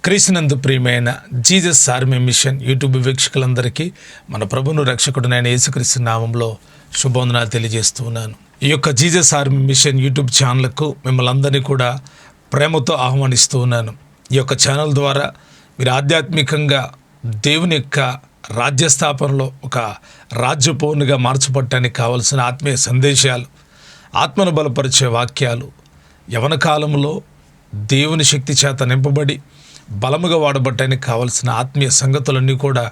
క్రీస్తునందు ప్రియమైన Jesus army machine YouTube వీక్షకులందరికీ మన ప్రభును రక్షకుడునైన యేసుక్రీస్తు నామంలో శుభవందనాలు తెలియజేస్తూ ఉన్నాను. ఈ యొక్క జీసస్ ఆర్మీ మిషన్ యూట్యూబ్ ఛానల్కు మిమ్మల్ని అందరినీ కూడా ప్రేమతో ఆహ్వానిస్తూ ఉన్నాను. ఈ యొక్క ఛానల్ ద్వారా మీరు ఆధ్యాత్మికంగా దేవుని యొక్క రాజ్యస్థాపనలో ఒక రాజ్యపౌరునిగా మార్చబడటానికి కావలసిన ఆత్మీయ సందేశాలు, ఆత్మను బలపరిచే వాక్యాలు, యవన కాలంలో దేవుని శక్తి చేత నింపబడి బలముగా వాడబట్టడానికి కావాల్సిన ఆత్మీయ సంగతులన్నీ కూడా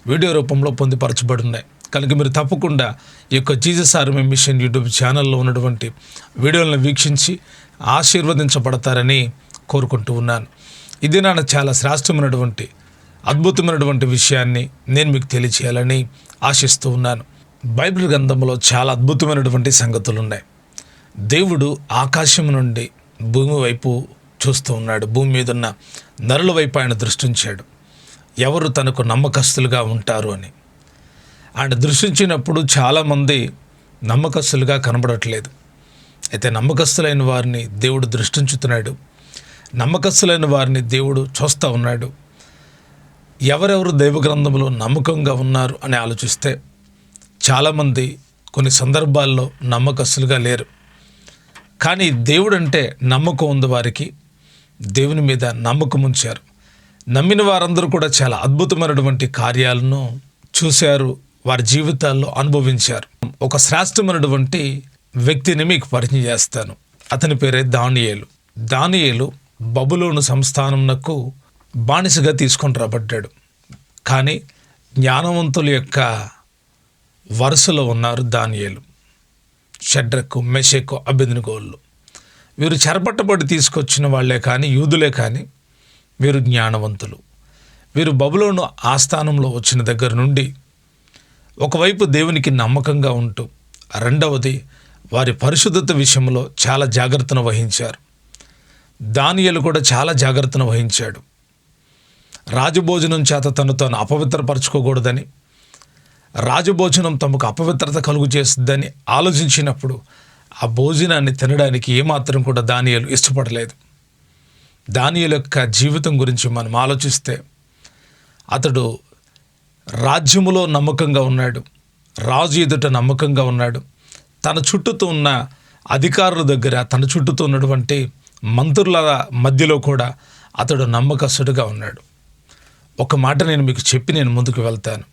వీడియో రూపంలో పొందుపరచబడి ఉన్నాయి. కనుక మీరు తప్పకుండా ఈ యొక్క జీసస్ ఆర్మీ మిషన్ యూట్యూబ్ ఛానల్లో ఉన్నటువంటి వీడియోలను వీక్షించి ఆశీర్వదించబడతారని కోరుకుంటూ ఉన్నాను. ఇది నా చాలా శ్రేష్టమైనటువంటి అద్భుతమైనటువంటి విషయాన్ని నేను మీకు తెలియచేయాలని ఆశిస్తూ ఉన్నాను. బైబిల్ గ్రంథంలో చాలా అద్భుతమైనటువంటి సంగతులు ఉన్నాయి. దేవుడు ఆకాశం నుండి భూమి వైపు చూస్తూ ఉన్నాడు. భూమి మీద ఉన్న నరుల వైపు ఆయన దృష్టించాడు. ఎవరు తనకు నమ్మకస్తులుగా ఉంటారు అని ఆయన దృష్టించినప్పుడు చాలామంది నమ్మకస్తులుగా కనబడట్లేదు. అయితే నమ్మకస్తులైన వారిని దేవుడు దృష్టించుతున్నాడు. నమ్మకస్తులైన వారిని దేవుడు చూస్తూ ఉన్నాడు. ఎవరెవరు దైవగ్రంథంలో నమ్మకంగా ఉన్నారు అని ఆలోచిస్తే చాలామంది కొన్ని సందర్భాల్లో నమ్మకస్తులుగా లేరు. కానీ దేవుడు అంటే నమ్మకం ఉంది. వారికి దేవుని మీద నమ్మకం ఉంచారు. నమ్మిన వారందరూ కూడా చాలా అద్భుతమైనటువంటి కార్యాలను చూశారు, వారి జీవితాల్లో అనుభవించారు. ఒక శ్రేష్టమైనటువంటి వ్యక్తిని మీకు పరిచయం చేస్తాను. అతని పేరే దానియేలు. దానియేలు బబులోను సంస్థానమునకు బానిసగా తీసుకొని రాబడ్డాడు. కానీ జ్ఞానవంతుల యొక్క వరుసలో ఉన్నారు దానియేలు, షడ్రకు, మెషకు, అబేద్నెగోలు. వీరు చెరపట్టబడి తీసుకొచ్చిన వాళ్ళే కానీ యూదులే కానీ వీరు జ్ఞానవంతులు. వీరు బబులోను ఆస్థానంలో వచ్చిన దగ్గర నుండి ఒకవైపు దేవునికి నమ్మకంగా ఉంటూ, రెండవది వారి పరిశుద్ధత విషయంలో చాలా జాగ్రత్తను వహించారు. దానియేలు కూడా చాలా జాగ్రత్తను వహించాడు. రాజభోజనం చేత తాను అపవిత్రపరచుకోకూడదని, రాజభోజనం తమకు అపవిత్రత కలుగు చేస్తుందని ఆలోచించినప్పుడు ఆ భోజనాన్ని తినడానికి ఏమాత్రం కూడా దానియేలు ఇష్టపడలేదు. దానియేలు యొక్క జీవితం గురించి మనం ఆలోచిస్తే అతడు రాజ్యములో నమ్మకంగా ఉన్నాడు, రాజు ఎదుట నమ్మకంగా ఉన్నాడు. తన చుట్టూతో ఉన్న అధికారుల దగ్గర, తన చుట్టూతో ఉన్నటువంటి మంత్రుల మధ్యలో కూడా అతడు నమ్మకస్తుడిగా ఉన్నాడు. ఒక మాట నేను మీకు చెప్పి నేను ముందుకు వెళ్తాను.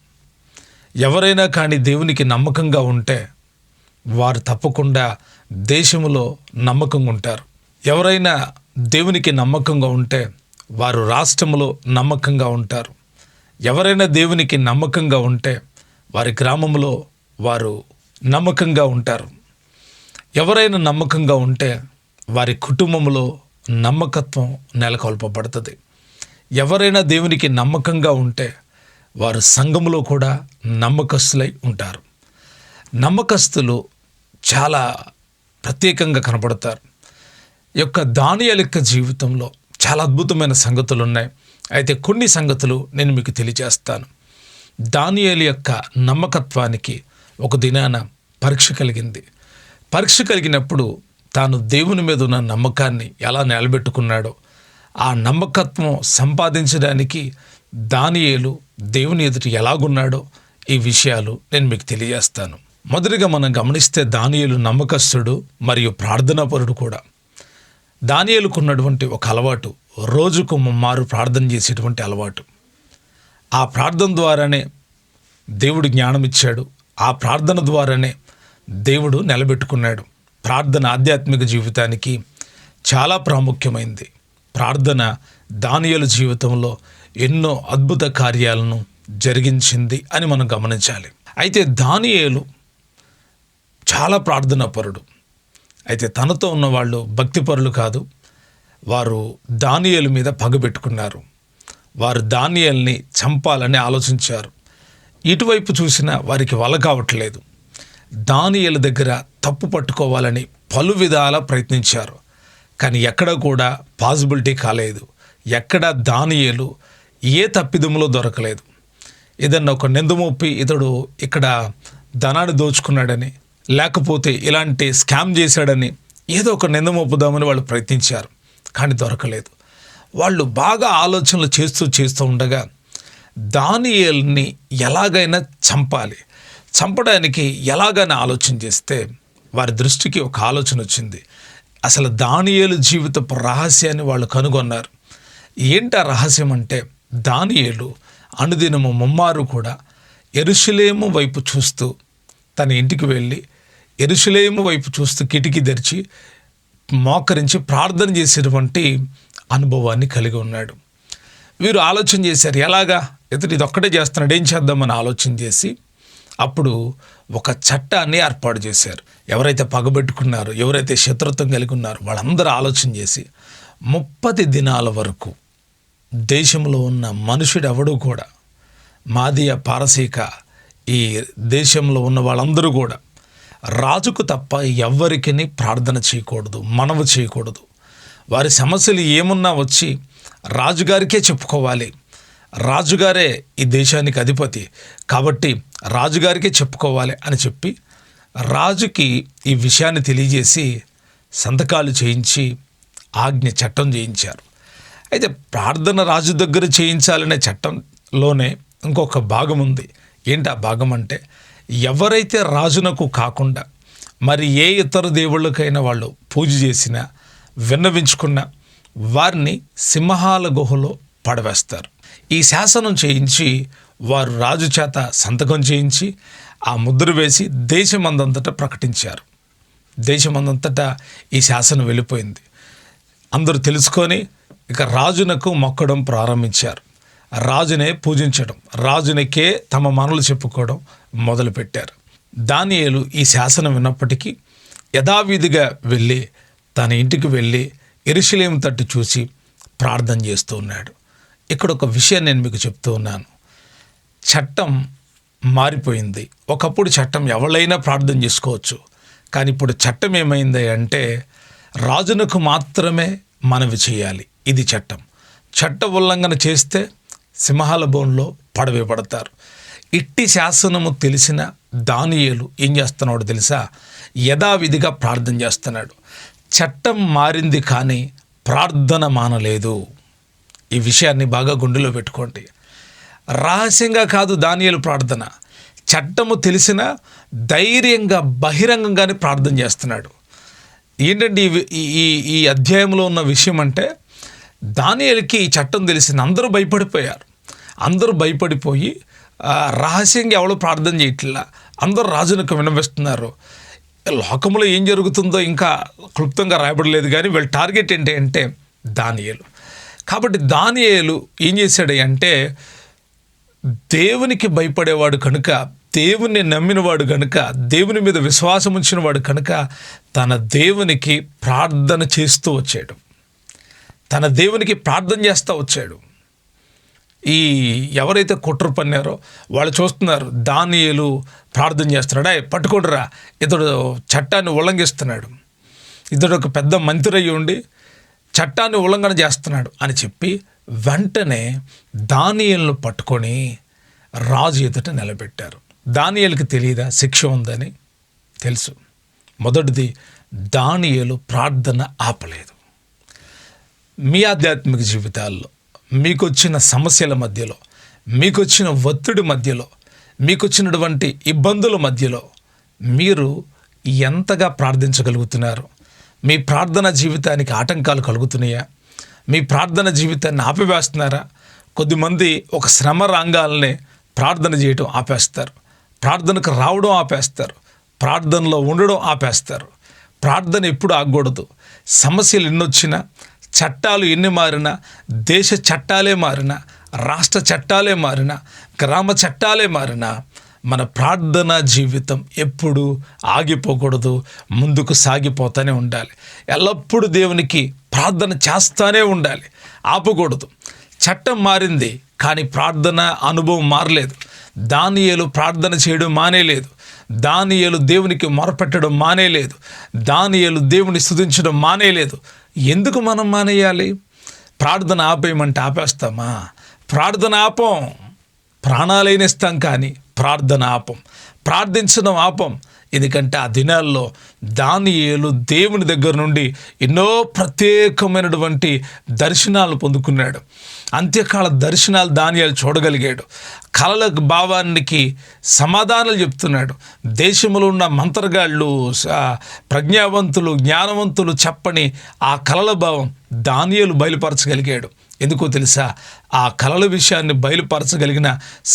ఎవరైనా కానీ దేవునికి నమ్మకంగా ఉంటే వారు తప్పకుండా దేశంలో నమ్మకంగా ఉంటారు. ఎవరైనా దేవునికి నమ్మకంగా ఉంటే వారు రాష్ట్రంలో నమ్మకంగా ఉంటారు. ఎవరైనా దేవునికి నమ్మకంగా ఉంటే వారి గ్రామంలో వారు నమ్మకంగా ఉంటారు. ఎవరైనా నమ్మకంగా ఉంటే వారి కుటుంబంలో నమ్మకత్వం నెలకొల్పబడుతుంది. ఎవరైనా దేవునికి నమ్మకంగా ఉంటే వారు సంఘంలో కూడా నమ్మకస్తులై ఉంటారు. నమ్మకస్తులు చాలా ప్రత్యేకంగా కనపడతారు. ఈ యొక్క దానియేలు యొక్క జీవితంలో చాలా అద్భుతమైన సంగతులు ఉన్నాయి. అయితే కొన్ని సంగతులు నేను మీకు తెలియజేస్తాను. దానియేలు యొక్క నమ్మకత్వానికి ఒక దినాన పరీక్ష కలిగింది. పరీక్ష కలిగినప్పుడు తాను దేవుని మీద ఉన్న నమ్మకాన్ని ఎలా నిలబెట్టుకున్నాడో, ఆ నమ్మకత్వం సంపాదించడానికి దానియేలు దేవుని ఎదుట ఎలాగున్నాడో ఈ విషయాలు నేను మీకు తెలియజేస్తాను. మొదటిగా మనం గమనిస్తే దానియేలు నమ్మకస్తుడు మరియు ప్రార్థనాపరుడు కూడా. దానియేలుకు ఉన్నటువంటి ఒక అలవాటు, రోజుకు ముమ్మారు ప్రార్థన చేసేటువంటి అలవాటు. ఆ ప్రార్థన ద్వారానే దేవుడు జ్ఞానం ఇచ్చాడు. ఆ ప్రార్థన ద్వారానే దేవుడు నిలబెట్టుకున్నాడు. ప్రార్థన ఆధ్యాత్మిక జీవితానికి చాలా ప్రాముఖ్యమైంది. ప్రార్థన దానియేలు జీవితంలో ఎన్నో అద్భుత కార్యాలను జరిగించింది అని మనం గమనించాలి. అయితే దానియేలు చాలా ప్రార్థనాపరుడు. అయితే తనతో ఉన్న వాళ్ళు భక్తిపరులు కాదు. వారు దానియేలు మీద పగబెట్టుకున్నారు. వారు దానియేలుని చంపాలని ఆలోచించారు. ఇటువైపు చూసినా వారికి వల కావట్లేదు. దానియేలు దగ్గర తప్పు పట్టుకోవాలని పలు విధాల ప్రయత్నించారు. కానీ ఎక్కడ కూడా పాసిబిలిటీ కాలేదు. ఎక్కడ దానియేలు ఏ తప్పిదములో దొరకలేదు. ఏదన్నా ఒక నిందమొప్పి ఇతడు ఇక్కడ ధనాన్ని దోచుకున్నాడని, లేకపోతే ఇలాంటి స్కామ్ చేశాడని ఏదో ఒక నిందమొప్పుదామని వాళ్ళు ప్రయత్నించారు. కానీ దొరకలేదు. వాళ్ళు బాగా ఆలోచనలు చేస్తూ ఉండగా దానియేలుని ఎలాగైనా చంపడానికి ఎలాగైనా ఆలోచన చేస్తే వారి దృష్టికి ఒక ఆలోచన వచ్చింది. అసలు దానియేలు జీవితపు రహస్యాన్ని వాళ్ళు కనుగొన్నారు. ఏంటి ఆ రహస్యం అంటే, దానియేలు అనుదినము ముమ్మారు కూడా యెరూషలేము వైపు చూస్తూ తన ఇంటికి వెళ్ళి యెరూషలేము వైపు చూస్తూ కిటికీ తెరిచి మోకరించి ప్రార్థన చేసేటువంటి అనుభవాన్ని కలిగి ఉన్నాడు. వీరు ఆలోచన చేశారు, ఎలాగా ఇతడు ఇదొక్కటే చేస్తున్నాడు, ఏం చేద్దామని ఆలోచన చేసి అప్పుడు ఒక చట్టాన్ని ఏర్పాటు చేశారు. ఎవరైతే పగబెట్టుకున్నారో, ఎవరైతే శత్రుత్వం కలిగి ఉన్నారో వాళ్ళందరూ ఆలోచన చేసి 30 దినాల వరకు దేశంలో ఉన్న మనుషుడు ఎవడూ కూడా, మాదీయ పారసీక ఈ దేశంలో ఉన్న వాళ్ళందరూ కూడా రాజుకు తప్ప ఎవ్వరికీ ప్రార్థన చేయకూడదు, మనవి చేయకూడదు. వారి సమస్యలు ఏమున్నా వచ్చి రాజుగారికే చెప్పుకోవాలి. రాజుగారే ఈ దేశానికి అధిపతి కాబట్టి రాజుగారికే చెప్పుకోవాలి అని చెప్పి రాజుకి ఈ విషయాన్ని తెలియజేసి సంతకాలు చేయించి చట్టం చేయించారు. అయితే ప్రార్థన రాజు దగ్గర చేయించాలనే చట్టంలోనే ఇంకొక భాగం ఉంది. ఏంటి ఆ భాగం అంటే, ఎవరైతే రాజునకు కాకుండా మరి ఏ ఇతర దేవుళ్ళకైనా వాళ్ళు పూజ చేసినా విన్నవించుకున్నా వారిని సింహాల గుహలో పడవేస్తారు. ఈ శాసనం చేయించి వారు రాజు చేత సంతకం చేయించి ఆ ముద్ర వేసి దేశమందంతటా ప్రకటించారు. దేశమందంతటా ఈ శాసనం వెళ్ళిపోయింది. అందరూ తెలుసుకొని ఇక రాజునకు మొక్కడం ప్రారంభించారు. రాజునే పూజించడం, రాజునికే తమ మనలు చెప్పుకోవడం మొదలుపెట్టారు. దానియేలు ఈ శాసనం విన్నప్పటికీ యథావిధిగా వెళ్ళి తన ఇంటికి వెళ్ళి యెరూషలేము తట్టు చూసి ప్రార్థన చేస్తూ ఉన్నాడు. ఇక్కడ ఒక విషయం నేను మీకు చెప్తూ ఉన్నాను. చట్టం మారిపోయింది. ఒకప్పుడు చట్టం ఎవరైనా ప్రార్థన చేసుకోవచ్చు, కానీ ఇప్పుడు చట్టం ఏమైంది అంటే రాజునకు మాత్రమే మనవి చేయాలి. ఇది చట్టం. చట్ట ఉల్లంఘన చేస్తే సింహాల బోన్లో పడవేయబడతారు. ఇట్టి శాసనము తెలిసిన దానియేలు ఏం చేస్తున్నాడో తెలుసా? యథావిధిగా ప్రార్థన చేస్తున్నాడు. చట్టం మారింది కానీ ప్రార్థన మానలేదు. ఈ విషయాన్ని బాగా గుండెలో పెట్టుకోండి. రహస్యంగా కాదు దానియేలు ప్రార్థన, చట్టము తెలిసిన ధైర్యంగా బహిరంగంగానే ప్రార్థన చేస్తున్నాడు. ఏంటంటే ఈ అధ్యాయంలో ఉన్న విషయం అంటే, దానియేలుకి ఈ చట్టం తెలిసింది. అందరూ భయపడిపోయారు. అందరూ భయపడిపోయి రహస్యంగా ఎవరు ప్రార్థన చేయట్లా, అందరూ రాజునకు విన్నవిస్తున్నారు. లోకంలో ఏం జరుగుతుందో ఇంకా క్లుప్తంగా రాయబడలేదు, కానీ వీళ్ళ టార్గెట్ ఏంటి అంటే దానియేలు. కాబట్టి దానియేలు ఏం చేశాడు అంటే, దేవునికి భయపడేవాడు కనుక, దేవుని నమ్మినవాడు కనుక, దేవుని మీద విశ్వాసం ఉంచినవాడు కనుక తన దేవునికి ప్రార్థన చేస్తూ వచ్చాడు. తన దేవునికి ప్రార్థన చేస్తూ వచ్చాడు. ఈ ఎవరైతే కుట్ర పన్నారో వాళ్ళు చూస్తున్నారు, దానియేలు ప్రార్థన చేస్తున్నాడు, పట్టుకోడురా, ఇతడు చట్టాన్ని ఉల్లంఘిస్తున్నాడు, ఇతడు ఒక పెద్ద మంత్రి అయ్యి ఉండి చట్టాన్ని ఉల్లంఘన చేస్తున్నాడు అని చెప్పి వెంటనే దానియేలును పట్టుకొని రాజు ఎదుట నిలబెట్టారు. దానియేలుకి తెలియదా శిక్ష ఉందని? తెలుసు. మొదటిది, దానియేలు ప్రార్థన ఆపలేదు. మీ ఆధ్యాత్మిక జీవితాల్లో మీకొచ్చిన సమస్యల మధ్యలో, మీకొచ్చిన ఒత్తిడి మధ్యలో, మీకొచ్చినటువంటి ఇబ్బందుల మధ్యలో మీరు ఎంతగా ప్రార్థించగలుగుతున్నారు? మీ ప్రార్థన జీవితానికి ఆటంకాలు కలుగుతున్నాయా? మీ ప్రార్థన జీవితాన్ని ఆపివేస్తున్నారా? కొద్దిమంది ఒక శ్రమ రంగాలనే ప్రార్థన చేయడం ఆపేస్తారు, ప్రార్థనకు రావడం ఆపేస్తారు, ప్రార్థనలో ఉండడం ఆపేస్తారు. ప్రార్థన ఎప్పుడు ఆగకూడదు. సమస్యలు ఎన్నొచ్చినా, చట్టాలు ఎన్ని మారినా, దేశ చట్టాలే మారినా, రాష్ట్ర చట్టాలే మారినా, గ్రామ చట్టాలే మారినా, మన ప్రార్థనా జీవితం ఎప్పుడూ ఆగిపోకూడదు, ముందుకు సాగిపోతూనే ఉండాలి. ఎల్లప్పుడూ దేవునికి ప్రార్థన చేస్తూనే ఉండాలి, ఆపకూడదు. చట్టం మారింది కానీ ప్రార్థన అనుభవం మారలేదు. దానియేలు ప్రార్థన చేయడం మానేలేదు. దానియేలు దేవునికి మొరపెట్టడం మానేలేదు. దానియేలు దేవుని స్తుతించడం మానేలేదు. ఎందుకు మనం మానేయాలి? ప్రార్థన ఆపేయమంటే ఆపేస్తామా? ప్రార్థన ఆపం, ప్రాణాలైన ఇస్తాం కానీ ప్రార్థన ఆపం, ప్రార్థించడం ఆపం. ఎందుకంటే ఆ దినాల్లో దానియేలు దేవుని దగ్గర నుండి ఎన్నో ప్రత్యేకమైనటువంటి దర్శనాలు పొందుకున్నాడు. అంత్యకాల దర్శనాలు దానియేలు చూడగలిగాడు. కలల భావానికి సమాధానాలు చెప్తున్నాడు. దేశంలో ఉన్న మంత్రగాళ్ళు, ప్రజ్ఞావంతులు, జ్ఞానవంతులు చెప్పని ఆ కలల భావం దానియేలు బయలుపరచగలిగాడు. ఎందుకో తెలుసా? ఆ కలల విషయాన్ని బయలుపరచగలిగిన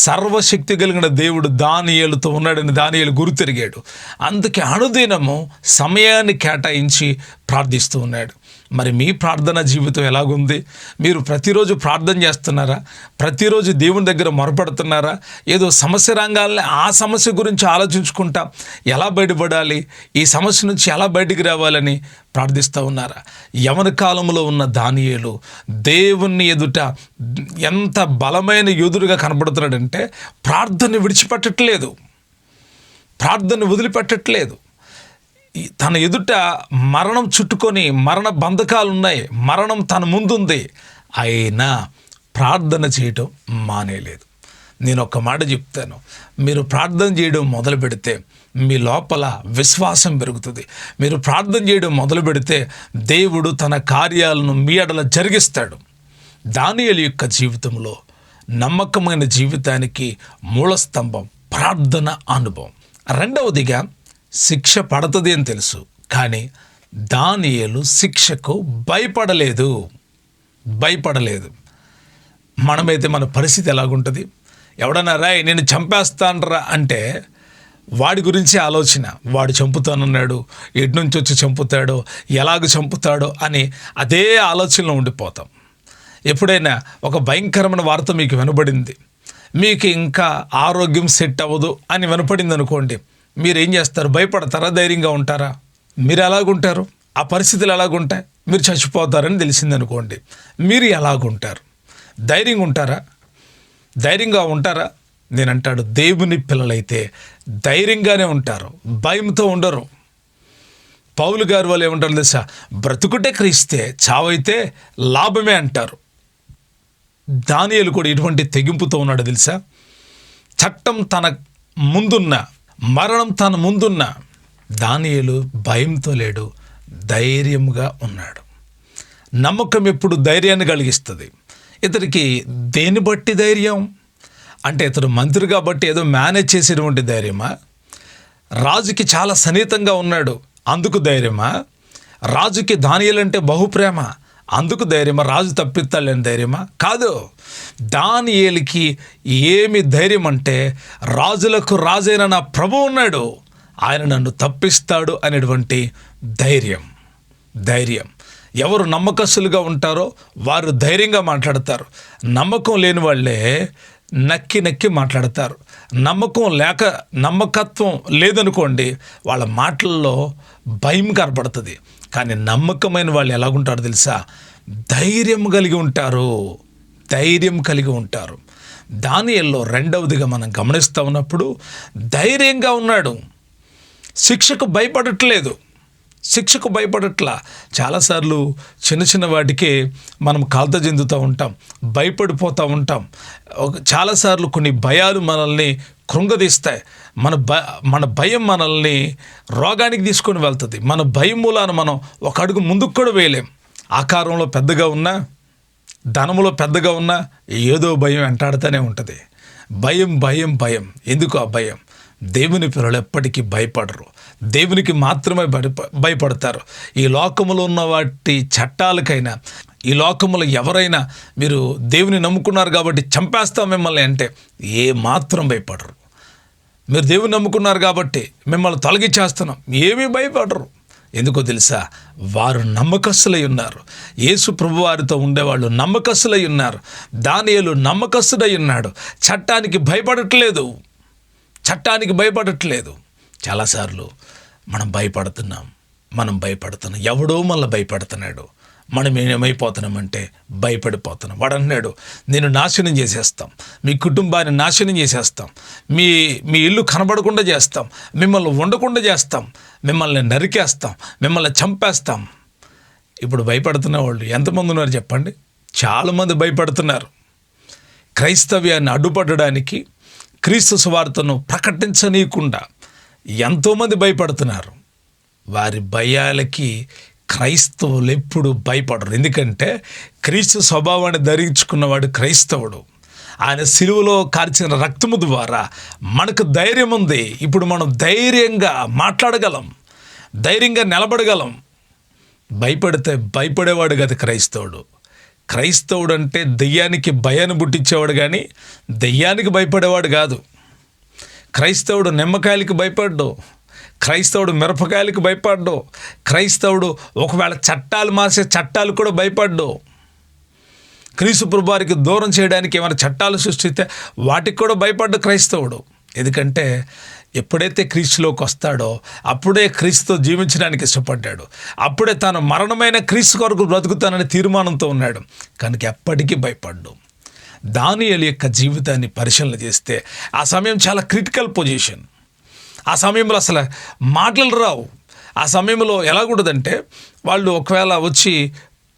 సర్వశక్తి కలిగిన దేవుడు దానియేలుతో ఉన్నాడని దానియేలు గుర్తెరిగాడు. అందుకే అనుదినము సమయాన్ని కేటాయించి ప్రార్థిస్తూ ఉన్నాడు. మరి మీ ప్రార్థనా జీవితం ఎలాగుంది? మీరు ప్రతిరోజు ప్రార్థన చేస్తున్నారా? ప్రతిరోజు దేవుని దగ్గర మొరపెడుతున్నారా? ఏదో సమస్య రంగాలని ఆ సమస్య గురించి ఆలోచించుకుంటా ఎలా బయటపడాలి, ఈ సమస్య నుంచి ఎలా బయటికి రావాలని ప్రార్థిస్తూ ఉన్నారా? యవన కాలంలో ఉన్న దానియేలు దేవుని ఎదుట ఎంత బలమైన యోధుడిగా కనబడుతున్నాడంటే ప్రార్థన విడిచిపెట్టట్లేదు, ప్రార్థన వదిలిపెట్టట్లేదు. తన ఎదుట మరణం చుట్టుకొని మరణ బంధకాలు ఉన్నాయి, మరణం తన ముందుంది, అయినా ప్రార్థన చేయడం మానేయలేదు. నేను ఒక మాట చెప్తాను, మీరు ప్రార్థన చేయడం మొదలు పెడితే మీ లోపల విశ్వాసం పెరుగుతుంది. మీరు ప్రార్థన చేయడం మొదలు పెడితే దేవుడు తన కార్యాలను మీ ఎడల జరిగిస్తాడు. దానియేలు యొక్క జీవితంలో నమ్మకమైన జీవితానికి మూలస్తంభం ప్రార్థన అనుభవం. రెండవదిగా శిక్ష పడుతుంది అని తెలుసు, కానీ దానియేలు శిక్షకు భయపడలేదు. మనమైతే మన పరిస్థితి ఎలాగుంటుంది? ఎవడన్నా రాయ్ నేను చంపేస్తానరా అంటే వాడి గురించి ఆలోచన, వాడు చంపుతానన్నాడు, ఎటు నుంచి వచ్చి చంపుతాడో, ఎలాగ చంపుతాడో అని అదే ఆలోచనలో ఉండిపోతాం. ఎప్పుడైనా ఒక భయంకరమైన వార్త మీకు వినబడింది, మీకు ఇంకా ఆరోగ్యం సెట్ అవ్వదు అని వినపడింది అనుకోండి, మీరేం చేస్తారు? భయపడతారా? ధైర్యంగా ఉంటారా? మీరు ఎలాగుంటారు? ఆ పరిస్థితులు ఎలాగుంటాయి? మీరు చచ్చిపోతారని తెలిసిందనుకోండి, మీరు ఎలాగుంటారు? ధైర్యంగా ఉంటారా? ధైర్యంగా ఉంటారా? నేనంటాడు, దేవుని పిల్లలైతే ధైర్యంగానే ఉంటారు, భయంతో ఉండరు. పౌలు గారు వాళ్ళు ఏమంటారు తెలుసా? బ్రతుకుటే క్రీస్తే, చావైతే లాభమే అంటారు. దానియేలు కూడా ఇటువంటి తెగింపుతో ఉన్నాడు తెలుసా? చట్టం తన ముందున్న, మరణం తన ముందున్న దానియేలు భయంతో లేడు, ధైర్యంగా ఉన్నాడు. నమ్మకం ఎప్పుడు ధైర్యాన్ని కలిగిస్తుంది. ఇతనికి దేని బట్టి ధైర్యం అంటే, ఇతడు మంత్రి కాబట్టి ఏదో మేనేజ్ చేసేటువంటి ధైర్యమా? రాజుకి చాలా సన్నిహితంగా ఉన్నాడు అందుకు ధైర్యమా? రాజుకి దానియేలు అంటే బహుప్రేమ అందుకు ధైర్యమా? రాజు తప్పిస్తాడని ధైర్యమా? కాదు. దానియేలుకి ఏమి ధైర్యం అంటే, రాజులకు రాజైన నా ప్రభువు ఉన్నాడు, ఆయన నన్ను తప్పిస్తాడు అనేటువంటి ధైర్యం. ఎవరు నమ్మకస్తులుగా ఉంటారో వారు ధైర్యంగా మాట్లాడతారు. నమ్మకం లేని వాళ్ళే నక్కి మాట్లాడతారు. నమ్మకత్వం లేదనుకోండి, వాళ్ళ మాటల్లో భయం కనపడుతుంది. కానీ నమ్మకమైన వాళ్ళు ఎలాగుంటారో తెలుసా? ధైర్యం కలిగి ఉంటారు. దానియేలులో రెండవదిగా మనం గమనిస్తూ ఉన్నప్పుడు ధైర్యంగా ఉన్నాడు. శిక్షకు భయపడట్లా. చాలాసార్లు చిన్న వాటికే మనం కాల్త చెందుతూ ఉంటాం, భయపడిపోతూ ఉంటాం. చాలాసార్లు కొన్ని భయాలు మనల్ని కృంగదీస్తాయి. మన భయం మనల్ని రోగానికి తీసుకొని వెళ్తుంది. మన భయం మూలాన మనం ఒక అడుగు ముందుకు కూడా వేయలేం. ఆకారంలో పెద్దగా ఉన్నా, ధనములో పెద్దగా ఉన్నా ఏదో భయం వెంటాడుతూనే ఉంటుంది. భయం. ఎందుకు ఆ భయం? దేవుని పిల్లలు ఎప్పటికీ భయపడరు, దేవునికి మాత్రమే భయపడతారు. ఈ లోకములో ఉన్న వాటి చట్టాలకైనా, ఈ లోకములో ఎవరైనా మీరు దేవుని నమ్ముకున్నారు కాబట్టి చంపేస్తాం మిమ్మల్ని అంటే ఏ మాత్రం భయపడరు. మీరు దేవుని నమ్ముకున్నారు కాబట్టి మిమ్మల్ని తొలగించేస్తున్నాం, ఏమీ భయపడరు. ఎందుకో తెలుసా? వారు నమ్మకస్తులై ఉన్నారు. యేసు ప్రభు వారితో ఉండేవాళ్ళు నమ్మకస్తులై ఉన్నారు. దానియేలు నమ్మకస్తుడై ఉన్నాడు. చట్టానికి భయపడట్లేదు. చాలాసార్లు మనం భయపడుతున్నాం. ఎవడో మళ్ళీ భయపడుతున్నాడు. మనం ఏమైపోతున్నామంటే భయపడిపోతున్నాం. వాడు అన్నాడు, నేను నాశనం చేసేస్తాం, మీ కుటుంబాన్ని నాశనం చేసేస్తాం, మీ ఇల్లు కనబడకుండా చేస్తాం, మిమ్మల్ని ఉండకుండా చేస్తాం, మిమ్మల్ని నరికేస్తాం, మిమ్మల్ని చంపేస్తాం. ఇప్పుడు భయపడుతున్న వాళ్ళు ఎంతమంది ఉన్నారు చెప్పండి? చాలామంది భయపడుతున్నారు. క్రైస్తవ్యాన్ని అడ్డుపడడానికి, క్రీస్తు సువార్తను ప్రకటించనీయకుండా ఎంతోమంది భయపడుతున్నారు. వారి భయాలకి క్రైస్తవులు ఎప్పుడు భయపడరు. ఎందుకంటే క్రీస్తు స్వభావాన్ని ధరించుకున్నవాడు క్రైస్తవుడు. ఆయన సిలువలో కార్చిన రక్తము ద్వారా మనకు ధైర్యం ఉంది. ఇప్పుడు మనం ధైర్యంగా మాట్లాడగలం, ధైర్యంగా నిలబడగలం. భయపడితే భయపడేవాడు కాదు క్రైస్తవుడు. క్రైస్తవుడు అంటే దెయ్యానికి భయాన్ని పుట్టించేవాడు కానీ దెయ్యానికి భయపడేవాడు కాదు. క్రైస్తవుడు నిమ్మకాయలకి భయపడ్డు, క్రైస్తవుడు మిరపకాయలకు భయపడ్డు, క్రైస్తవుడు ఒకవేళ చట్టాలు మార్చే చట్టాలు కూడా భయపడ్డు. క్రీస్తు ప్రభువారికి దూరం చేయడానికి ఏమైనా చట్టాలు సృష్టిస్తే వాటికి కూడా భయపడ్డు క్రైస్తవుడు. ఎందుకంటే ఎప్పుడైతే క్రీస్తులోకి వస్తాడో అప్పుడే క్రీస్తుతో జీవించడానికి ఇష్టపడ్డాడు. అప్పుడే తాను మరణమైన క్రీస్తు కొరకు బ్రతుకుతానని తీర్మానంతో ఉన్నాడు. కనుక ఎప్పటికీ భయపడ్డు. దానియేలు యొక్క జీవితాన్ని పరిశీలన చేస్తే ఆ సమయం చాలా క్రిటికల్ పొజిషన్. ఆ సమయంలో అసలు మాటలు రావు. ఆ సమయంలో ఎలాగుండదంటే వాళ్ళు ఒకవేళ వచ్చి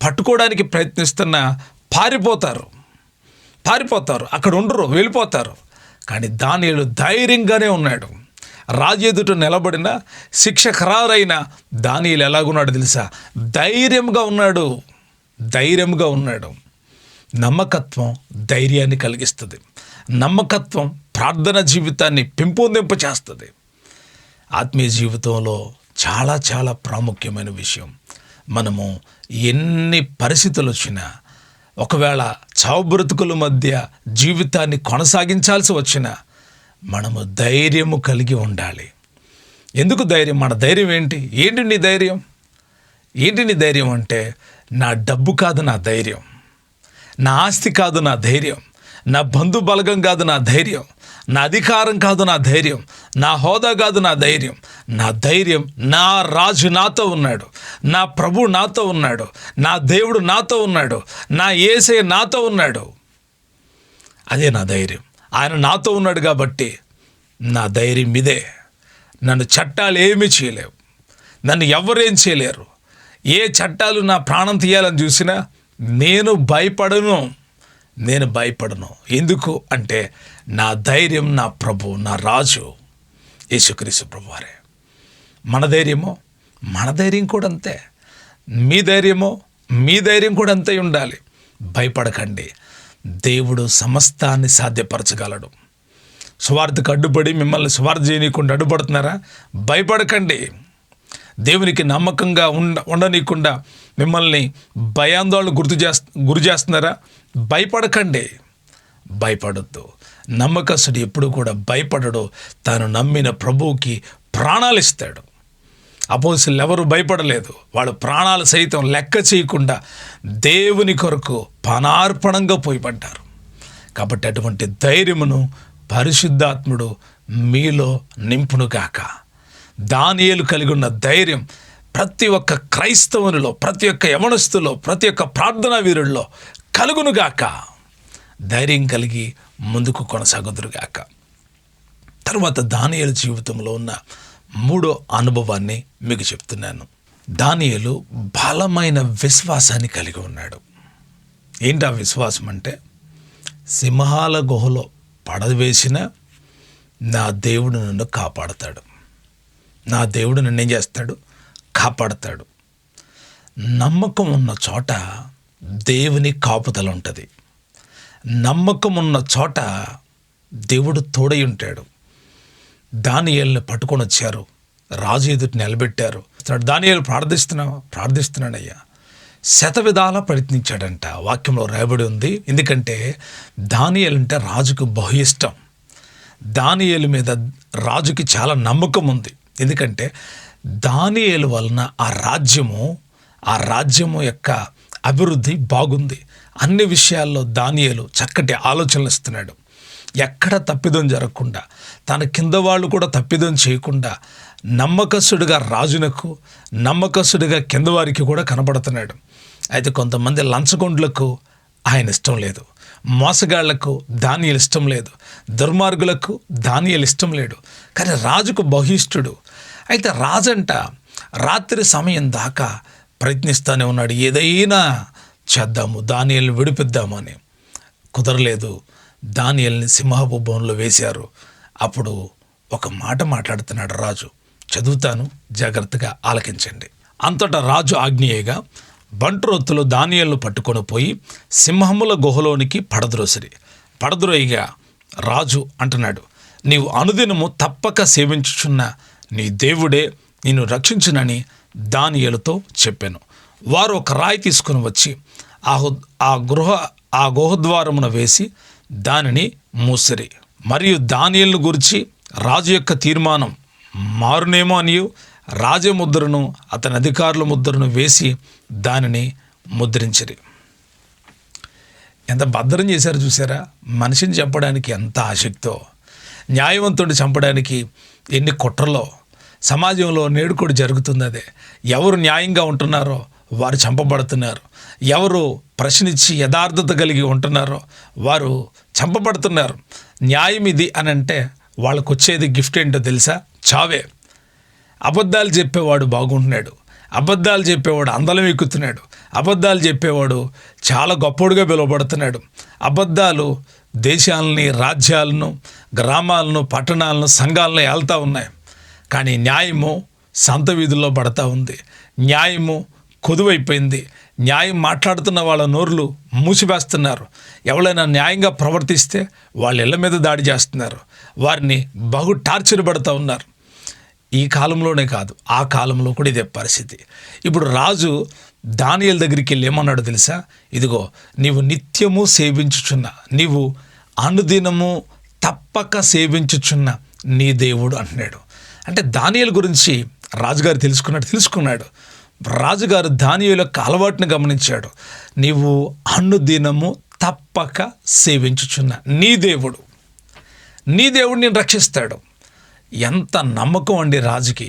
పట్టుకోవడానికి ప్రయత్నిస్తున్నా పారిపోతారు, అక్కడ ఉండరు, వెళ్ళిపోతారు. కానీ దానియేలు ధైర్యంగానే ఉన్నాడు. రాజు ఎదుట నిలబడిన శిక్ష ఖరారైన దానియేలు ఎలాగున్నాడు తెలుసా? ధైర్యంగా ఉన్నాడు. నమ్మకత్వం ధైర్యాన్ని కలిగిస్తుంది. నమ్మకత్వం ప్రార్థన జీవితాన్ని పెంపొందింప చేస్తుంది. ఆత్మీయ జీవితంలో చాలా చాలా ప్రాముఖ్యమైన విషయం. మనము ఎన్ని పరిస్థితులు వచ్చినా, ఒకవేళ చావు బ్రతుకుల మధ్య జీవితాన్ని కొనసాగించాల్సి వచ్చినా మనము ధైర్యము కలిగి ఉండాలి. ఎందుకు ధైర్యం? మన ధైర్యం ఏంటి నీ ధైర్యం? నీ ధైర్యం అంటే నా డబ్బు కాదు నా ధైర్యం, నా ఆస్తి కాదు నా ధైర్యం, నా బంధు బలగం కాదు నా ధైర్యం, నా అధికారం కాదు నా ధైర్యం, నా హోదా కాదు నా ధైర్యం. నా ధైర్యం నా రాజు నాతో ఉన్నాడు, నా ప్రభు నాతో ఉన్నాడు, నా దేవుడు నాతో ఉన్నాడు, నా యేసయ్య నాతో ఉన్నాడు. అదే నా ధైర్యం. ఆయన నాతో ఉన్నాడు కాబట్టి నా ధైర్యం ఇదే. నన్ను చట్టాలు ఏమీ చేయలేవు, నన్ను ఎవరేం చేయలేరు. ఏ చట్టాలు నా ప్రాణం తీయాలని చూసినా నేను భయపడను. ఎందుకు అంటే నా ధైర్యం నా ప్రభు, నా రాజు యేసుక్రీస్తు ప్రభువారే. మన ధైర్యం కూడా అంతే. మీ ధైర్యం కూడా అంతే ఉండాలి. భయపడకండి, దేవుడు సమస్తాన్ని సాధ్యపరచగలడు. సువార్తకు అడ్డుపడి మిమ్మల్ని సువార్త చేయనీయకుండా అడ్డుపడుతున్నారా? భయపడకండి. దేవునికి నమ్మకంగా ఉండనీయకుండా మిమ్మల్ని భయాందోళన గురి చేస్తున్నారా? భయపడొద్దు. నమ్మకస్తుడు ఎప్పుడు కూడా భయపడడు. తాను నమ్మిన ప్రభువుకి ప్రాణాలు ఇస్తాడు. అపోస్తలులు ఎవరు భయపడలేదు. వాళ్ళు ప్రాణాలు సైతం లెక్క చేయకుండా దేవుని కొరకు పానార్పణంగా పోయిపడ్డారు. కాబట్టి అటువంటి ధైర్యమును పరిశుద్ధాత్ముడు మీలో నింపునుగాక. దానియేలు కలిగి ఉన్న ధైర్యం ప్రతి ఒక్క క్రైస్తవునిలో, ప్రతి ఒక్క యవనస్తులో, ప్రతి ఒక్క ప్రార్థనా వీరుల్లో కలుగునుగాక. ధైర్యం కలిగి ముందుకు కొనసాగుదురుగాక. తర్వాత దానియేలు జీవితంలో ఉన్న మూడో అనుభవాన్ని మీకు చెప్తున్నాను. దానియేలు బలమైన విశ్వాసాన్ని కలిగి ఉన్నాడు. ఏంటి ఆ విశ్వాసం అంటే, సింహాల గుహలో పడవేసిన నా దేవుడు నన్ను కాపాడతాడు, నా దేవుడు నన్ను ఏం చేస్తాడు? కాపాడతాడు. నమ్మకం ఉన్న చోట దేవుని కాపుదల ఉంటుంది. నమ్మకం ఉన్న చోట దేవుడు తోడై ఉంటాడు. దానియేలుని పట్టుకొని వచ్చారు, రాజు ఎదుటి నిలబెట్టారు. దానియేలు ప్రార్థిస్తున్నాడయ్యా. శతవిధాలా ప్రయత్నించాడంట. వాక్యంలో రాయబడి ఉంది. ఎందుకంటే దానియేలు అంటే రాజుకు బహు ఇష్టం. దానియేలు మీద రాజుకి చాలా నమ్మకం ఉంది. ఎందుకంటే దానియేలు వలన ఆ రాజ్యము యొక్క అభివృద్ధి బాగుంది. అన్ని విషయాల్లో దానియేలు చక్కటి ఆలోచనలు ఇస్తున్నాడు. ఎక్కడ తప్పిదం జరగకుండా, తన కింద వాళ్ళు కూడా తప్పిదం చేయకుండా నమ్మకస్తుడిగా రాజునకు, నమ్మకస్తుడిగా కింద వారికి కూడా కనబడుతున్నాడు. అయితే కొంతమంది లంచగొండ్లకు ఆయన ఇష్టం లేదు, మోసగాళ్లకు దానియేలు ఇష్టం లేదు, దుర్మార్గులకు దానియేలు ఇష్టం లేడు. కానీ రాజుకు బహిష్ఠుడు. అయితే రాజంట రాత్రి సమయం దాకా ప్రయత్నిస్తూనే ఉన్నాడు, ఏదైనా చేద్దాము, దానియేలుని విడిపిద్దాము అని. కుదరలేదు. దానియేలుని సింహపు బోన్లో వేశారు. అప్పుడు ఒక మాట మాట్లాడుతున్నాడు రాజు. చదువుతాను, జాగ్రత్తగా ఆలకించండి. అంతటా రాజు ఆజ్ఞేయగా బంట్రోత్తులు దానియేలును పట్టుకొని పోయి సింహముల గుహలోనికి పడద్రోయిగా రాజు అంటున్నాడు, నీవు అనుదినము తప్పక సేవించుచున్న నీ దేవుడే నిన్ను రక్షించునని దానియేలుతో చెప్పాను. వారు ఒక రాయి తీసుకుని వచ్చి ఆ గుహద్వారమున వేసి దానిని మూసిరి. మరియు దానియేలును గురించి రాజు యొక్క తీర్మానం మారునేమో అనియు రాజముద్రను అతని అధికారుల ముద్రను వేసి దానిని ముద్రించిరి. ఎంత భద్రం చేశారు చూసారా? మనిషిని చంపడానికి ఎంత ఆసక్తో, న్యాయవంతుడిని చంపడానికి ఎన్ని కుట్రలో సమాజంలో నేడు కూడా జరుగుతుంది. అదే ఎవరు న్యాయంగా ఉంటున్నారో వారు చంపబడుతున్నారు, ఎవరు ప్రశ్నించి యథార్థత కలిగి ఉంటున్నారో వారు చంపబడుతున్నారు. న్యాయం ఇది అని అంటే వాళ్ళకు వచ్చేది గిఫ్ట్ ఏంటో తెలుసా? చావే. అబద్ధాలు చెప్పేవాడు బాగుంటున్నాడు, అబద్ధాలు చెప్పేవాడు అందలం ఎక్కుతున్నాడు, అబద్ధాలు చెప్పేవాడు చాలా గొప్పోడుగా పిలువబడుతున్నాడు. అబద్ధాలు దేశాలని, రాజ్యాలను, గ్రామాలను, పట్టణాలను, సంఘాలను ఏళ్తా ఉన్నాయి. కానీ న్యాయము సంత వీధుల్లో పడతా ఉంది. న్యాయము కొదువైపోయింది. న్యాయం మాట్లాడుతున్న వాళ్ళ నోరులు మూసివేస్తున్నారు. ఎవరైనా న్యాయంగా ప్రవర్తిస్తే వాళ్ళ ఇళ్ళ మీద దాడి చేస్తున్నారు, వారిని బహు టార్చర్ పడుతూ ఉన్నారు. ఈ కాలంలోనే కాదు, ఆ కాలంలో కూడా ఇదే పరిస్థితి. ఇప్పుడు రాజు దానియేలు దగ్గరికి వెళ్ళి ఏమన్నాడు తెలుసా? ఇదిగో నీవు నిత్యము సేవించుచున్న, నీవు అనుదినము తప్పక సేవించుచున్న నీ దేవుడు అంటున్నాడు. అంటే దానియేలు గురించి రాజుగారు తెలుసుకున్నాడు. రాజుగారు దానియేలు యొక్క అలవాటుని గమనించాడు. నీవు అనుదినము తప్పక సేవించుచున్న నీ దేవుడు నేను రక్షిస్తాడు. ఎంత నమ్మకం అండి రాజుకి!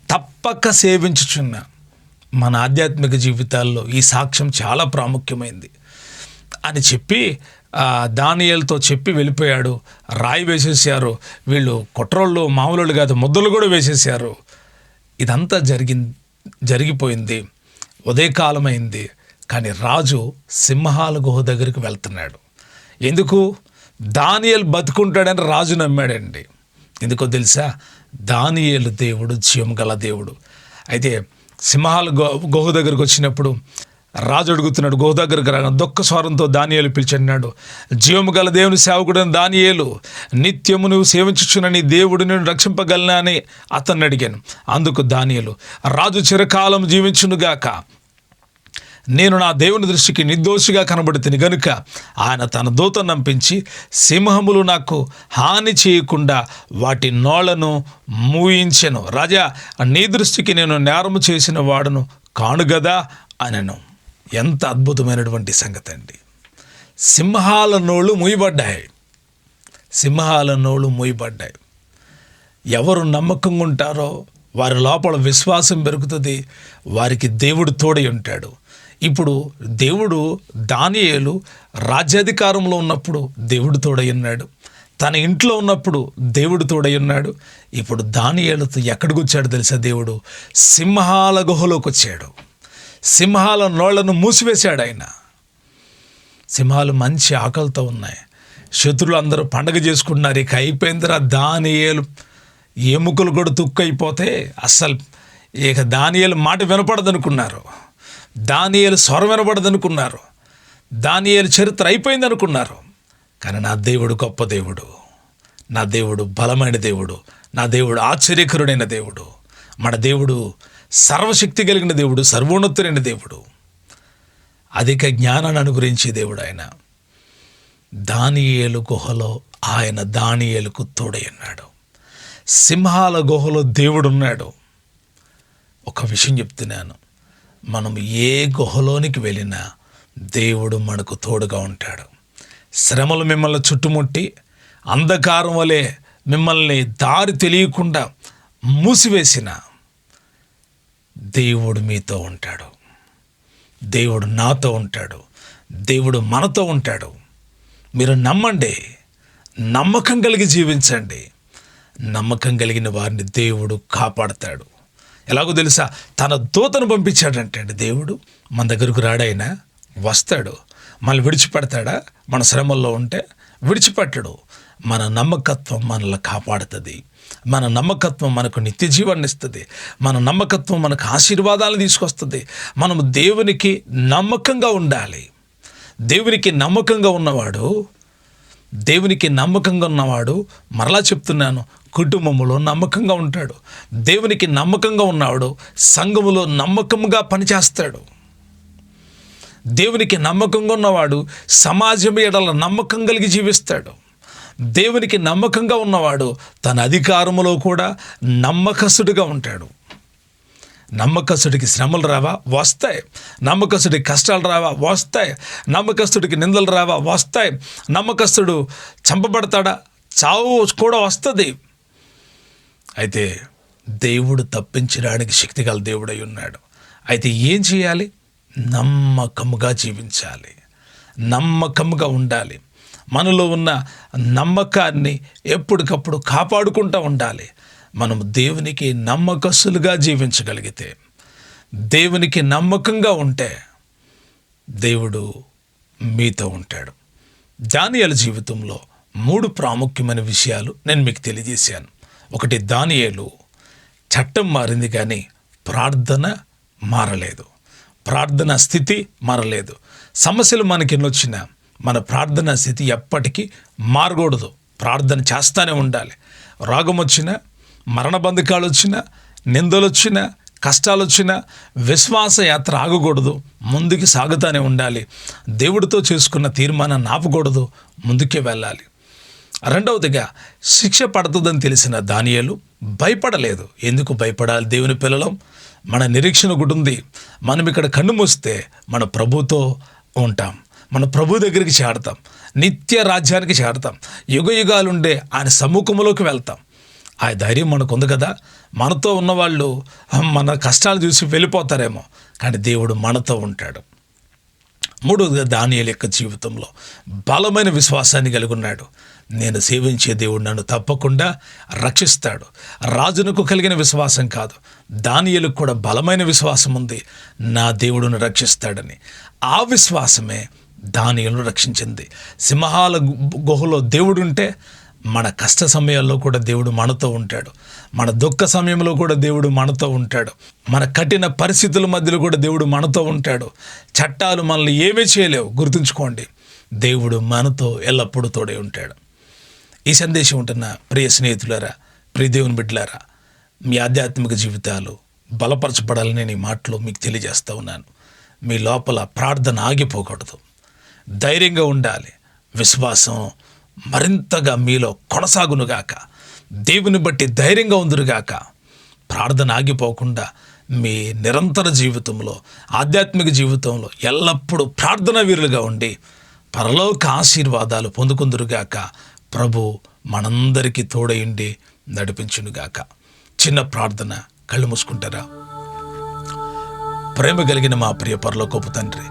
తప్పక సేవించుచున్న. మన ఆధ్యాత్మిక జీవితాల్లో ఈ సాక్ష్యం చాలా ప్రాముఖ్యమైంది అని చెప్పి దానియేలుతో చెప్పి వెళ్ళిపోయాడు. రాయి వేసేసారు. వీళ్ళు కుట్రోళ్ళు మామూలు కాదు, ముద్దలు కూడా వేసేసారు. ఇదంతా జరిగిపోయింది. ఉదయకాలమైంది. కానీ రాజు సింహాల గుహ దగ్గరికి వెళ్తున్నాడు. ఎందుకు? దానియేలు బతుకుంటాడని రాజు నమ్మాడండి. ఎందుకో తెలుసా? దానియేలు దేవుడు జీవం గల దేవుడు. అయితే సింహాల గుహ దగ్గరికి వచ్చినప్పుడు రాజు అడుగుతున్నాడు, గుహ దగ్గరకు రాగా దుఃఖ స్వరంతో దానియేలు పిలిచన్నాడు, జీవము గల దేవుని సేవకుడైన దానియేలు, నిత్యము నువ్వు సేవించుచున్న నీ దేవుడు నేను రక్షింపగలనా అని అతన్ని అడిగాను. అందుకు దానియేలు, రాజు చిరకాలం జీవించునుగాక, నేను నా దేవుని దృష్టికి నిర్దోషిగా కనబడుతుంది గనుక ఆయన తన దూతను నంపించి సింహములు నాకు హాని చేయకుండా వాటి నోళ్లను మూయించెను. రాజా, నీ దృష్టికి నేను నేరము చేసిన వాడును కానుగదా అనెను. ఎంత అద్భుతమైనటువంటి సంగతి అండి! సింహాల నోళ్ళు మూయబడ్డాయి. ఎవరు నమ్మకంగా ఉంటారో వారి లోపల విశ్వాసం పెరుగుతుంది. వారికి దేవుడు తోడై ఉంటాడు. ఇప్పుడు దేవుడు దానియేలు రాజ్యాధికారంలో ఉన్నప్పుడు దేవుడు తోడై ఉన్నాడు. తన ఇంట్లో ఉన్నప్పుడు దేవుడు తోడై ఉన్నాడు. ఇప్పుడు దానియేలుతో ఎక్కడికి వచ్చాడు తెలుసా? దేవుడు సింహాల గుహలోకి వచ్చాడు. సింహాల నోళ్లను మూసివేశాడు ఆయన. సింహాలు మంచి ఆకలితో ఉన్నాయి. శత్రులు అందరూ పండగ చేసుకుంటున్నారు. ఇక అయిపోయిందిరా దానియేలు ఎముకలు కూడా తుక్కైపోతే అస్సలు ఇక దానియేలు మాట వినపడదనుకున్నారు. దానియేలు స్వరం వినపడదనుకున్నారు. దానియేలు చరిత్ర అయిపోయింది అనుకున్నారు. కానీ నా దేవుడు గొప్ప దేవుడు, నా దేవుడు బలమైన దేవుడు, నా దేవుడు ఆశ్చర్యకరుడైన దేవుడు, మన దేవుడు సర్వశక్తి కలిగిన దేవుడు, సర్వోన్నతుడైన దేవుడు, అధిక జ్ఞానాన్ని అనుగ్రహించే దేవుడు. ఆయన దానియేలు గుహలో ఆయన దానియేలుకు తోడై ఉన్నాడు. సింహాల గుహలో దేవుడున్నాడు. ఒక విషయం చెప్తున్నాను, మనం ఏ గుహలోనికి వెళ్ళినా దేవుడు మనకు తోడుగా ఉంటాడు. శ్రమలు మిమ్మల్ని చుట్టుముట్టి అంధకారం వలె మిమ్మల్ని దారి తెలియకుండా మూసివేసిన దేవుడు మీతో ఉంటాడు. దేవుడు నాతో ఉంటాడు. దేవుడు మనతో ఉంటాడు. మీరు నమ్మండి, నమ్మకం కలిగి జీవించండి. నమ్మకం కలిగిన వారిని దేవుడు కాపాడతాడు. ఎలాగో తెలుసా? తన దూతను పంపించాడంటే అండి దేవుడు. మన దగ్గరకు రాడైనా వస్తాడు. మళ్ళీ విడిచిపెడతాడా? మన శ్రమల్లో ఉంటే విడిచిపెట్టడు. మన నమ్మకత్వం మనల్ని కాపాడుతుంది. మన నమ్మకత్వం మనకు నిత్య జీవాన్ని ఇస్తుంది. మన నమ్మకత్వం మనకు ఆశీర్వాదాలు తీసుకొస్తుంది. మనము దేవునికి నమ్మకంగా ఉండాలి. దేవునికి నమ్మకంగా ఉన్నవాడు మరలా చెప్తున్నాను, కుటుంబంలో నమ్మకంగా ఉంటాడు. దేవునికి నమ్మకంగా ఉన్నవాడు సంఘములో నమ్మకంగా పనిచేస్తాడు. దేవునికి నమ్మకంగా ఉన్నవాడు సమాజం ఎడల నమ్మకం కలిగి జీవిస్తాడు. దేవునికి నమ్మకంగా ఉన్నవాడు తన అధికారములో కూడా నమ్మకస్తుడిగా ఉంటాడు. నమ్మకస్తుడికి శ్రమలు రావా? వస్తాయి. నమ్మకస్తుడికి కష్టాలు రావా? వస్తాయి. నమ్మకస్తుడికి నిందలు రావా? వస్తాయి. నమ్మకస్తుడు చంపబడతాడా? చావు కూడా వస్తుంది. అయితే దేవుడు తప్పించడానికి శక్తిగల దేవుడై ఉన్నాడు. అయితే ఏం చేయాలి? నమ్మకముగా జీవించాలి, నమ్మకముగా ఉండాలి. మనలో ఉన్న నమ్మకాన్ని ఎప్పటికప్పుడు కాపాడుకుంటూ ఉండాలి. మనం దేవునికి నమ్మకస్తులుగా జీవించగలిగితే, దేవునికి నమ్మకంగా ఉంటే దేవుడు మీతో ఉంటాడు. దానియేలు జీవితంలో 3 ప్రాముఖ్యమైన విషయాలు నేను మీకు తెలియజేశాను. ఒకటి, దానియేలు చట్టం మారింది కానీ ప్రార్థన మారలేదు. ప్రార్థన స్థితి మారలేదు. సమస్యలు మనకి ఎన్నొచ్చినా మన ప్రార్థన స్థితి ఎప్పటికీ మారకూడదు. ప్రార్థన చేస్తూనే ఉండాలి. రోగం వచ్చినా, మరణ బంధకాలు వచ్చినా, నిందలు వచ్చినా, కష్టాలు వచ్చినా విశ్వాస యాత్ర ఆగకూడదు. ముందుకు సాగుతూనే ఉండాలి. దేవుడితో చేసుకున్న తీర్మానాన్ని ఆపకూడదు, ముందుకే వెళ్ళాలి. రెండవదిగా, శిక్ష పడుతుందని తెలిసిన దానియేలు భయపడలేదు. ఎందుకు భయపడాలి? దేవుని పిల్లలం, మన నిరీక్షణ ఒకటి ఉంది. మనం ఇక్కడ కన్ను మూస్తే మన ప్రభుతో ఉంటాం, మన ప్రభు దగ్గరికి చేరతాం, నిత్య రాజ్యానికి చేరతాం, యుగ యుగాలుండే ఆయన సమ్ముఖంలోకి వెళ్తాం. ఆ ధైర్యం మనకు ఉంది కదా. మనతో ఉన్నవాళ్ళు మన కష్టాలు చూసి వెళ్ళిపోతారేమో, కానీ దేవుడు మనతో ఉంటాడు. మూడవదిగా, దానియేలు యొక్క జీవితంలో బలమైన విశ్వాసాన్ని కలిగి ఉన్నాడు. నేను సేవించే దేవుడు నన్ను తప్పకుండా రక్షిస్తాడు. రాజునకు కలిగిన విశ్వాసం కాదు, దానియేలుకు కూడా బలమైన విశ్వాసం ఉంది, నా దేవుడును రక్షిస్తాడని. ఆ విశ్వాసమే దానియేలును రక్షించింది. సింహాల గుహలో దేవుడుంటే మన కష్ట సమయాల్లో కూడా దేవుడు మనతో ఉంటాడు. మన దుఃఖ సమయంలో కూడా దేవుడు మనతో ఉంటాడు. మన కఠిన పరిస్థితుల మధ్యలో కూడా దేవుడు మనతో ఉంటాడు. చట్టాలు మనల్ని ఏమీ చేయలేవు. గుర్తుంచుకోండి, దేవుడు మనతో ఎల్లప్పుడూ తోడే ఉంటాడు. ఈ సందేశం ఉంటున్న ప్రియ స్నేహితులారా, ప్రియ దేవుని బిడ్డలారా, మీ ఆధ్యాత్మిక జీవితాలు బలపరచబడాలని నేను ఈ మాటలో మీకు తెలియజేస్తూ ఉన్నాను. మీ లోపల ప్రార్థన ఆగిపోకూడదు, ధైర్యంగా ఉండాలి. విశ్వాసం మరింతగా మీలో కొనసాగునుగాక. దేవుని బట్టి ధైర్యంగా ఉందురుగాక. ప్రార్థన ఆగిపోకుండా మీ నిరంతర జీవితంలో, ఆధ్యాత్మిక జీవితంలో ఎల్లప్పుడూ ప్రార్థనా వీరులుగా ఉండి పరలోక ఆశీర్వాదాలు పొందుకుందురుగాక. ప్రభు మనందరికీ తోడయుండి నడిపించునుగాక. చిన్న ప్రార్థన, కళ్ళు మూసుకుంటారా? ప్రేమ కలిగిన మా ప్రియ పరలోకపు తండ్రి,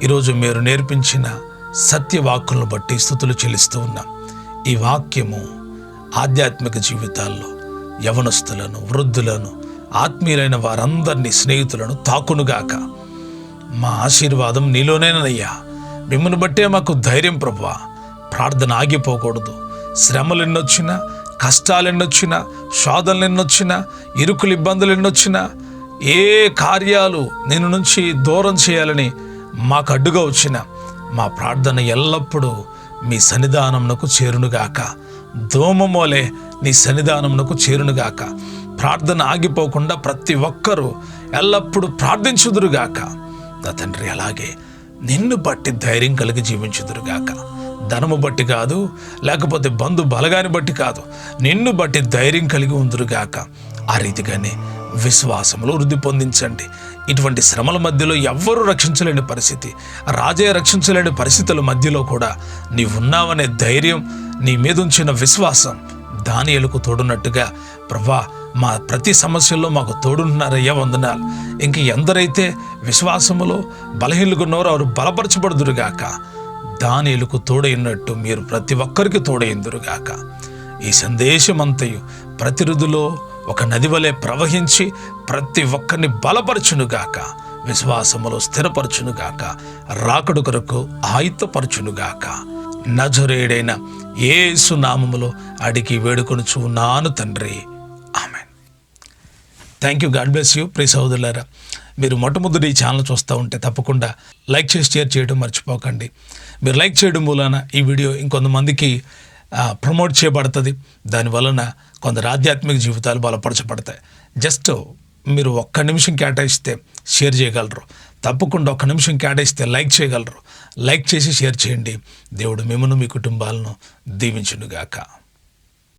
ఈరోజు మీరు నేర్పించిన సత్యవాక్కులను బట్టి స్తుతులు చెల్లిస్తూ ఉన్నాం. ఈ వాక్యము ఆధ్యాత్మిక జీవితాల్లో యవనస్తులను, వృద్ధులను, ఆత్మీయులైన వారందరినీ, స్నేహితులను తాకునుగాక. మా ఆశీర్వాదం నీలోనేనయ్యా. మిమ్మల్ని బట్టే మాకు ధైర్యం ప్రభువా. ప్రార్థన ఆగిపోకూడదు. శ్రమలు ఎన్నొచ్చినా, కష్టాలు ఎన్నొచ్చినా, శోధనలు ఎన్నొచ్చినా, ఇరుకులు ఇబ్బందులు ఎన్నొచ్చినా, ఏ కార్యాలు నేను నుంచి దూరం చేయాలని మాకు అడ్డుగా వచ్చినా, మా ప్రార్థన ఎల్లప్పుడూ మీ సన్నిధానమునకు చేరునుగాక. దోమమోలే నీ సన్నిధానమునకు చేరునుగాక. ప్రార్థన ఆగిపోకుండా ప్రతి ఒక్కరూ ఎల్లప్పుడూ ప్రార్థించుదురుగాక. నా తండ్రి, అలాగే నిన్ను బట్టి ధైర్యం కలిగి జీవించుదురుగాక. ధనము బట్టి కాదు, లేకపోతే బంధు బలగాన్ని బట్టి కాదు, నిన్ను బట్టి ధైర్యం కలిగి ఉందురుగాక. ఆ రీతిగానే విశ్వాసములో వృద్ధి పొందించండి. ఇటువంటి శ్రమల మధ్యలో ఎవ్వరూ రక్షించలేని పరిస్థితి, రాజే రక్షించలేని పరిస్థితుల మధ్యలో కూడా నీవున్నావనే ధైర్యం, నీ మీద ఉంచిన విశ్వాసం దానియేలుకు తోడున్నట్టుగా ప్రభా, మా ప్రతి సమస్యల్లో మాకు తోడున్నారయ్యా, వందనాలు. ఇంక ఎందరైతే విశ్వాసములో బలహీనులుగా ఉన్నారో వారు బలపరచబడుదురుగాక. దానియేలుకు తోడైనట్టు మీరు ప్రతి ఒక్కరికి తోడైందురుగాక. ఈ సందేశమంతయు ప్రతి రుదులో ఒక నది వలె ప్రవహించి ప్రతి ఒక్కరిని బలపరచునుగాక, విశ్వాసములో స్థిరపరచునుగాక, రాకడు కొరకు ఆయుత్తపరచునుగాక. నజరేయుడైన యేసు నామములో అడిగి వేడుకొనుచు ఉన్నాను తండ్రి, ఆమేన్. Thank you. God bless you. ప్రియ సహోదరులారా, మీరు మొట్టమొదటి ఈ ఛానల్ చూస్తూ ఉంటే తప్పకుండా లైక్ చేసి షేర్ చేయడం మర్చిపోకండి. మీరు లైక్ చేయడం మూలాన ఈ వీడియో ఇంకొంతమందికి ప్రమోట్ చేయబడుతుంది. దానివలన కొందరు ఆధ్యాత్మిక జీవితాలు బలపరచబడతాయి. జస్ట్ మీరు 1 నిమిషం కేటాయిస్తే షేర్ చేయగలరు. తప్పకుండా 1 నిమిషం కేటాయిస్తే లైక్ చేయగలరు. లైక్ చేసి షేర్ చేయండి. దేవుడు మిమ్మల్ని మీ కుటుంబాలను దీవించునుగాక.